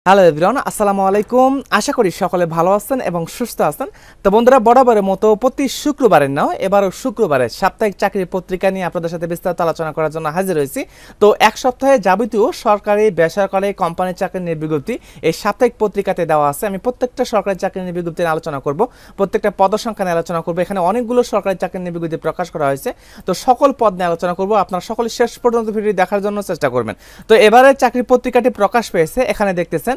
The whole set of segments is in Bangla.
হ্যালো এভরিওয়ান, আসসালামু আলাইকুম। আশা করি সকলে ভালো আছেন এবং সুস্থ আছেন। তো বন্ধুরা, বরাবরের মতো প্রতি শুক্রবারের নাও এবারও শুক্রবারে সাপ্তাহিক চাকরির পত্রিকা নিয়ে আপনাদের সাথে বিস্তারিত আলোচনা করার জন্য হাজির হয়েছি। তো এক সপ্তাহে যাবতীয় সরকারি বেসরকারি কোম্পানির চাকরির নিয়োগ বিজ্ঞপ্তি এই সাপ্তাহিক পত্রিকাতে দেওয়া আছে। আমি প্রত্যেকটা সরকারি চাকরির নিয়োগ বিজ্ঞপ্তি নিয়ে আলোচনা করব, প্রত্যেকটা পদসংখ্যা নিয়ে আলোচনা করব। এখানে অনেকগুলো সরকারি চাকরির নিয়োগ বিজ্ঞপ্তি প্রকাশ করা হয়েছে, তো সকল পদ নিয়ে আলোচনা করব। আপনারা সকলে শেষ পর্যন্ত ভিডিও দেখার জন্য চেষ্টা করবেন। তো এবারে চাকরির পত্রিকাটি প্রকাশ পেয়েছে, এখানে দেখতেছেন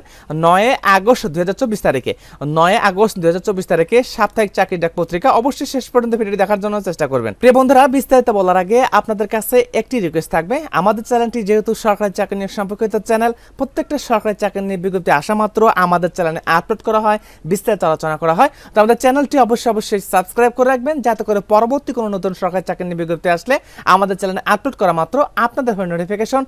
9 আগস্ট 2024 তারিখে 9 আগস্ট 2024 তারিখে সাপ্তাহিক চাকরি ডাক পত্রিকা। অবশ্যই শেষ পর্যন্ত ভিডিও দেখার জন্য চেষ্টা করবেন। প্রিয় বন্ধুরা, বিস্তারিত বলার আগে আপনাদের কাছে একটি রিকোয়েস্ট থাকবে। আমাদের চ্যানেলটি যেহেতু সরকারি চাকরি নিয়োগ সম্পর্কিত চ্যানেল, প্রত্যেকটা সরকারি চাকরি নিয়োগ বিজ্ঞপ্তি আসা মাত্র আমাদের চ্যানেলে আপলোড করা হয়, বিস্তারিত আলোচনা করা হয়। তো আমাদের চ্যানেলটি অবশ্যই সাবস্ক্রাইব করে রাখবেন, যাতে করে পরবর্তী কোনো নতুন সরকারি চাকরি নিয়োগ বিজ্ঞপ্তি আসলে আমাদের চ্যানেলে আপলোড করা মাত্র আপনাদের ফোনে নোটিফিকেশন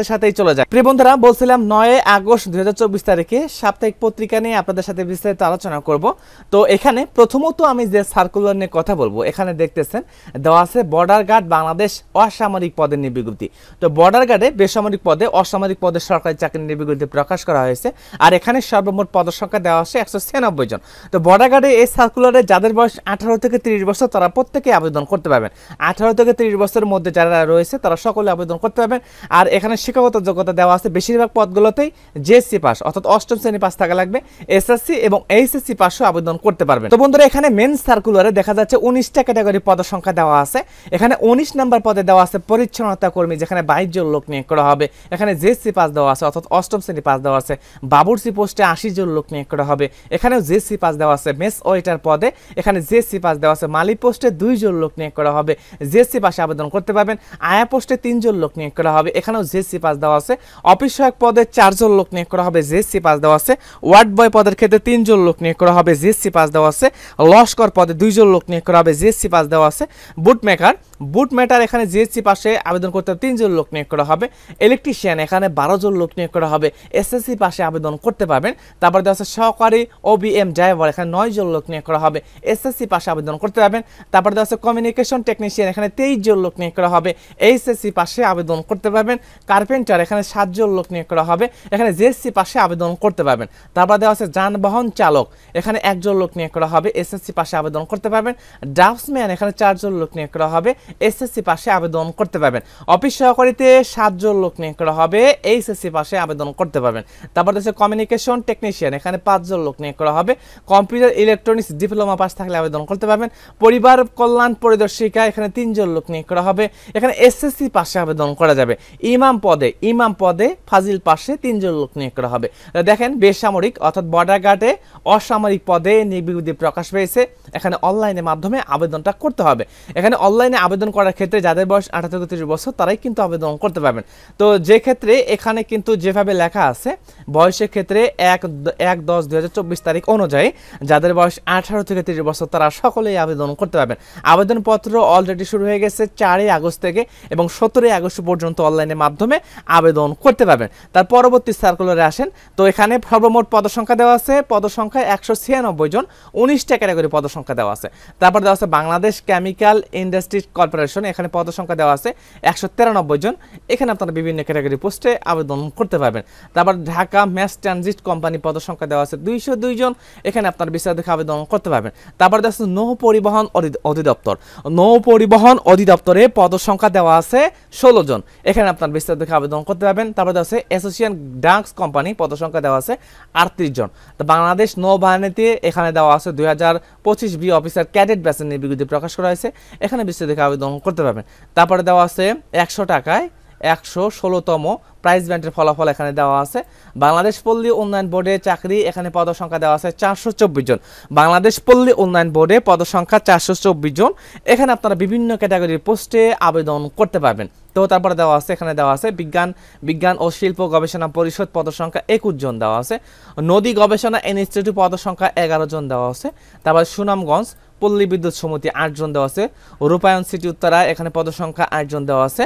সাথেই চলে যায়। প্রিয় বন্ধুরা, বলছিলাম 9 আগস্ট 2024 তারিখে সাপ্তাহিক পত্রিকা নিয়ে আপনাদের সাথে বিস্তারিত আলোচনা করব। তো এখানে প্রথমত আমি যে সার্কুলার নিয়ে কথা বলবো, এখানে দেখতেছেন দেওয়া আছে বর্ডার গার্ড বাংলাদেশ অসামরিক পদের নিয়োগ বিজ্ঞপ্তি। তো বর্ডার গার্ডে বেসামরিক পদে অসামরিক পদে সরকারি চাকরির নিয়োগ বিজ্ঞপ্তি প্রকাশ করা হয়েছে। আর এখানে সর্বমোট পদসংখ্যা দেওয়া আছে 196 জন। তো বর্ডার গার্ডে এই সার্কুলারে যাদের বয়স 18 থেকে 30 বছর তারা প্রত্যেকে আবেদন করতে পারবেন। 18 থেকে 30 বছরের মধ্যে যারা রয়েছে তারা সকলে আবেদন করতে পারবেন। আর এখানে শিক্ষাগত যোগ্যতা দেওয়া আছে বেশিরভাগ পদগুলোতেই জেএসসি পাস অর্থাৎ অষ্টম শ্রেণী পাস থাকা লাগবে। এসএসসি এবং এইচএসসি পাসও আবেদন করতে পারবেন। তো বন্ধুরা, এখানে মেন সার্কুলারে দেখা যাচ্ছে 19টা ক্যাটাগরি পদসংখ্যা দেওয়া আছে। এখানে 19 নম্বর পদে দেওয়া আছে পরিচ্ছন্নতা কর্মী, যেখানে 22 জন লোক নিয়োগ করা হবে। এখানে জেএসসি পাস দেওয়া আছে অর্থাৎ অষ্টম শ্রেণী পাস দেওয়া আছে। বাবুর্চি পোস্টে 80 জন লোক নিয়োগ করা হবে। এখানেও জেএসসি পাস দেওয়া আছে। মেস ওয়েটার পদে এখানে জেএসসি পাস দেওয়া আছে। মালি পোস্টে 2 জন লোক নিয়োগ করা হবে, জেএসসি পাসে আবেদন করতে পারবেন। আয়া পোস্টে 3 জন লোক নিয়োগ করা হবে, এখানেও জেএসসি পাস দেওয়া আছে। অফিস সহায়ক পদে 4 জন লোক নিয়োগ করা হবে, জেএসসি পাস দেওয়া আছে। ওয়ার্ড বয় পদের ক্ষেত্রে 3 জন লোক নিয়োগ করা হবে, জিএসসি পাস দেওয়া আছে। লস্কর পদে 2 জন লোক নিয়োগ করা হবে, জিএসসি পাস দেওয়া আছে। বুট মেকার এখানে জিএসসি পাশে আবেদন করতে 3 জন লোক নিয়োগ করা হবে। ইলেকট্রিশিয়ান এখানে 12 জন লোক নিয়োগ করা হবে, এসএসসি পাশে আবেদন করতে পারবেন। তারপর দেওয়া আছে সহকারী ওবিএম ড্রাইভার, এখানে 9 জন লোক নিয়োগ করা হবে, এসএসসি পাশে আবেদন করতে পারবেন। তারপর দেওয়া আছে কমিউনিকেশন টেকনিশিয়ান, এখানে 23 জন লোক নিয়োগ করা হবে, এইচএসসি পাশে আবেদন করতে পারবেন। কার্পেন্টার এখানে 7 জন লোক নিয়োগ করা হবে, এখানে জেএসসি পাশে আবেদন করতে পারবেন। তারপর দেওয়া আছে যানবাহন চালক, এখানে 1 জন লোক নিয়োগ করা হবে, এসএসসি পাশে আবেদন করতে পারবেন। ড্রাফটসম্যান এখানে 4 জন লোক নিয়োগ করা হবে, এসএসসি পাশে আবেদন করতে পারবেন। অফিস সহকারীতে 7 জন লোক নিয়োগ করা হবে, এইচএসসি পাশে আবেদন করতে পারবেন। তারপর দেওয়া আছে কমিউনিকেশন টেকনিশিয়ান, এখানে 5 জন লোক নিয়োগ করা হবে, কম্পিউটার ইলেকট্রনিক্স ডিপ্লোমা পাস থাকলে আবেদন করতে পারবেন। পরিবার কল্যাণ পরিদর্শিকা এখানে 3 জন লোক নিয়োগ করা হবে, এখানে এসএসসি পাশে আবেদন করা যাবে। ইমাম পদে ফাজিল পাশে 3 জন লোক নিয়োগ করা হবে। দেখেন, বেসামরিক অর্থাৎ বর্ডার গার্ডে অসামরিক পদে নিয়োগ বিজ্ঞপ্তি প্রকাশ পেয়েছে। এখানে অনলাইনের মাধ্যমে আবেদনটা করতে হবে। এখানে অনলাইনে আবেদন করার ক্ষেত্রে যাদের বয়স 18 থেকে 30 বছর তারাই কিন্তু আবেদন করতে পারবেন। তো যে ক্ষেত্রে এখানে কিন্তু যেভাবে লেখা আছে বয়সের ক্ষেত্রে 1/10/2024 তারিখ অনুযায়ী যাদের বয়স 18 থেকে 30 বছর তারা সকলেই আবেদন করতে পারবেন। আবেদনপত্র অলরেডি শুরু হয়ে গেছে 4 আগস্ট থেকে এবং 17 আগস্ট পর্যন্ত অনলাইনের মাধ্যমে আবেদন করতে পারবেন। তার পরবর্তী সার্কুলারে আসেন। তো এখানে সর্বমোট পদসংখ্যা দেওয়া আছে, পদসংখ্যা 196 জন, 19টা ক্যাটাগরি পদসংখ্যা দেওয়া আছে। তারপর দেওয়া আছে বাংলাদেশ কেমিক্যাল ইন্ডাস্ট্রি কর্পোরেশন, এখানে পদসংখ্যা দেওয়া আছে 193 জন। এখানে আপনারা বিভিন্ন ক্যাটাগরি পোস্টে আবেদন করতে পারবেন। তারপর ঢাকা ম্যাস ট্রানজিট কোম্পানি পদসংখ্যা দেওয়া আছে 202 জন, এখানে আপনারা বিস্তারিত আবেদন করতে পারবেন। তারপর দেওয়া আছে নৌ পরিবহন অধিদপ্তরে পদসংখ্যা দেওয়া আছে 16 জন, এখানে আপনারা বিস্তারিত আবেদন করতে পারবেন। তারপর দেওয়া আছে এসোসিয়েশন ডাক্স কোম্পানি পদসংখ্যা দেওয়া আছে 38 জন। তো বাংলাদেশ নৌবাহিনীতে এখানে দেওয়া আছে 2025 বি অফিসার ক্যাডেট ব্যাচের নিয়োগ বিজ্ঞপ্তি প্রকাশ করা হয়েছে, এখানে বিস্তারিত আবেদন করতে পারবেন। তারপরে দেওয়া আছে 100 টাকায় 116তম প্রাইজ ব্যান্ডের ফলাফল এখানে দেওয়া আছে। বাংলাদেশ পল্লী উন্নয়ন বোর্ডে চাকরি, এখানে পদসংখ্যা দেওয়া আছে 424 জন। বাংলাদেশ পল্লী উন্নয়ন বোর্ডে পদসংখ্যা 424 জন, এখানে আপনারা বিভিন্ন ক্যাটাগরির পোস্টে আবেদন করতে পারবেন। তো তারপরে দেওয়া আছে এখানে দেওয়া আছে বিজ্ঞান ও শিল্প গবেষণা পরিষদ পদসংখ্যা 21 জন দেওয়া আছে। নদী গবেষণা ইনস্টিটিউট পদসংখ্যা 11 জন দেওয়া আছে। তারপর সুনামগঞ্জ পল্লী বিদ্যুৎ সমিতি 8 জন দেওয়া আছে। রূপায়ণ সিটি উত্তরা এখানে পদসংখ্যা 8 জন দেওয়া আছে।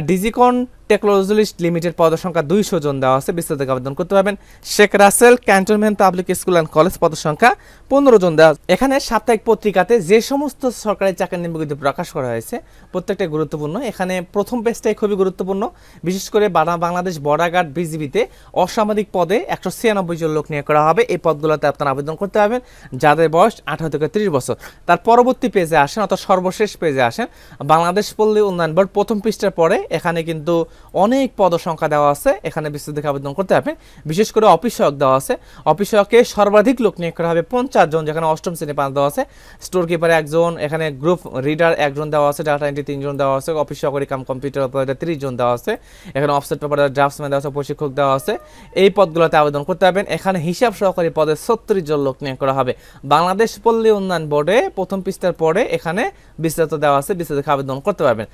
ডিজিকন টেকনোলজিস্ট লিমিটেড পদের সংখ্যা 200 জন দেওয়া আছে, বিস্তারিত আবেদন করতে পারবেন। Sheikh Russel cantonment public school and college পদের সংখ্যা 15 জন দেওয়া। এখানে সাপ্তাহিক পত্রিকাতে যে সমস্ত সরকারি চাকরির নিয়োগ বিজ্ঞপ্তি প্রকাশ করা হয়েছে প্রত্যেকটা গুরুত্বপূর্ণ। এখানে প্রথম পেজটাই খুবই গুরুত্বপূর্ণ, বিশেষ করে বাংলাদেশ বর্ডার গার্ড বিজিবিতে অসামরিক পদে 196 জন লোক নিয়োগ করা হবে। এই পদগুলোতে আপনারা আবেদন করতে পারবেন যাদের বয়স 18 থেকে 30 বছর। তার পরবর্তী পেজে আসেন, অর্থাৎ সর্বশেষ পেজে আসেন, বাংলাদেশ পল্লী উন্নয়ন বোর্ড প্রথম পৃষ্ঠার পরে এখানে কিন্তু অনেক পদ সংখ্যা দেওয়া আছে। এখানে বিস্তারিত আবেদন করতে পারবেন। বিশেষ করে অফিস সহায়ক দেওয়া আছে, অফিস সহায়কে সর্বাধিক লোক নিয়োগ করা হবে 50 জন, যেখানে অষ্টম শ্রেণী পাস দেওয়া আছে। স্টোর কিপার 1 জন, এখানে গ্রুপ রিডার 1 জন দেওয়া আছে, ডাটা এন্ট্রি 3 জন দেওয়া আছে, অফিস সহকারী কাম কম্পিউটার অপারেটর 30 জন দেওয়া আছে, এখানে অফসেট পেপার ড্রাফটসম্যান দেওয়া আছে, প্রশিক্ষক দেওয়া আছে। এই পদগুলোতে আবেদন করতে পারবেন। এখানে হিসাব সহকারী পদে 36 জন লোক নিয়োগ করা হবে। বাংলাদেশ পল্লী উন্নয়ন বোর্ডে প্রথম পৃষ্ঠার পরে এখানে বিস্তারিত দেওয়া আছে, বিস্তারিত আবেদন করতে পারবেন।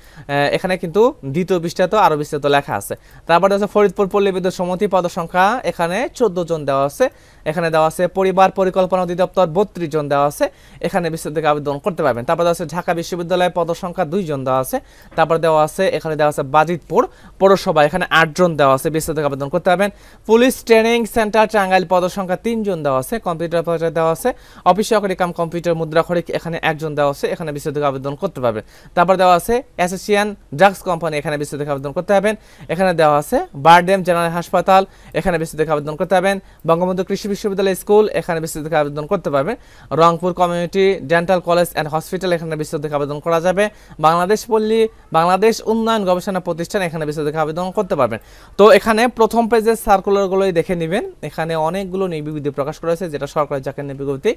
এখানে কিন্তু দ্বিতীয় পৃষ্ঠাতে আরো বিস্তারিত লেখা আছে। তারপরে আছে ফরিদপুর পল্লী বিদ্যুৎ সমিতি পদ সংখ্যা এখানে 14 জন দেওয়া আছে। এখানে দেওয়া আছে পরিবার পরিকল্পনা অধিদপ্তর 32 জন দেওয়া আছে, এখানে বিস্তারিত আবেদন করতে পারবেন। তারপর দেওয়া আছে ঢাকা বিশ্ববিদ্যালয় পদ সংখ্যা 2 জন দেওয়া আছে। তারপর দেওয়া আছে এখানে দেওয়া আছে বাজিতপুর পৌরসভা, এখানে 8 জন দেওয়া আছে, বিস্তারিত আবেদন করতে পারবেন। পুলিশ ট্রেনিং সেন্টার টাঙ্গাইল পদ সংখ্যা 3 জন দেওয়া আছে, কম্পিউটার অপারেটর দেওয়া আছে, অফিস সহকারী কাম কম্পিউটার মুদ্রাক্ষরিক এখানে 1 জন দেওয়া আছে, এখানে বিস্তারিত আবেদন করতে পারবেন। তারপর দেওয়া আছে অ্যাসোসিয়েশন ড্রাগস কোম্পানি, এখানে বিস্তারিত আবেদন করতে পারবেন। এখানে দেওয়া আছে বারডেম জেনারেল হাসপাতাল, এখানে বিস্তারিত আবেদন করতে পারবেন। বঙ্গবন্ধু কৃষি বিশ্ববিদ্যালয় স্কুল, এখানে বিস্তারিত আবেদন করতে পারবেন। Rangpur community dental college and hospital, এখানে বিস্তারিত আবেদন করা যাবে। বাংলাদেশ পল্লী বাংলাদেশ উন্নয়ন গবেষণা প্রতিষ্ঠান, এখানে বিস্তারিত আবেদন করতে পারবেন। তো এখানে প্রথম পেজের সার্কুলারগুলোই দেখে নেবেন। এখানে অনেকগুলো নিয়োগ বিজ্ঞপ্তি প্রকাশ করা হয়েছে, যেটা সরকারি চাকরির নিয়োগ বিজ্ঞপ্তি।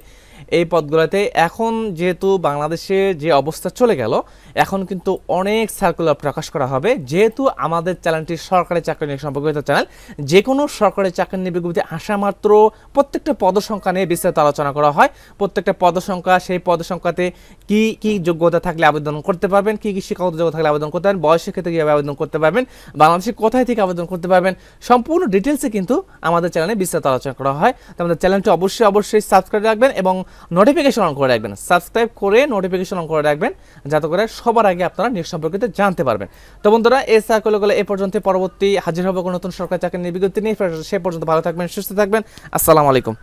এই পদগুলোতে এখন যেহেতু বাংলাদেশে যে অবস্থা চলে গেল, এখন কিন্তু অনেক সার্কুলার প্রকাশ করা হবে। যেহেতু আমাদের চ্যানেলটি সরকারি চাকরি নিয়োগ সম্পর্কিত চ্যানেল, যে কোনো সরকারি চাকরির নিয়োগ বিজ্ঞপ্তি আসা মাত্র প্রত্যেকটা পদসংখ্যা নিয়ে বিস্তারিত আলোচনা করা হয়। প্রত্যেকটা পদসংখ্যা, সেই পদসংখ্যাতে কি কি যোগ্যতা থাকলে আবেদন করতে পারবেন, কি কি শিক্ষাগত যোগ্যতা থাকলে আবেদন করতে পারবেন, বয়সের ক্ষেত্রে কীভাবে আবেদন করতে পারবেন, বাংলাদেশে কোথায় থেকে আবেদন করতে পারবেন, সম্পূর্ণ ডিটেলসে কিন্তু আমাদের চ্যানেলে বিস্তারিত আলোচনা করা হয়। তো আমাদের চ্যানেলটি অবশ্যই সাবস্ক্রাইব রাখবেন এবং নোটিফিকেশন অন করে রাখবেন। সাবস্ক্রাইব করে নোটিফিকেশন অন করে রাখবেন, যাতে করে সবার আগে আপনারা নিয়োগ সম্পর্কিত জানতে পারবেন। তো বন্ধুরা, এই সার্কুলারগুলো এ পর্যন্ত, পরবর্তী হাজির হবে কোনো নতুন সরকারি চাকরির নিয়োগ বিজ্ঞপ্তি নিয়ে। সে পর্যন্ত ভালো থাকবেন, সুস্থ থাকবেন। আসসালামু আলাইকুম।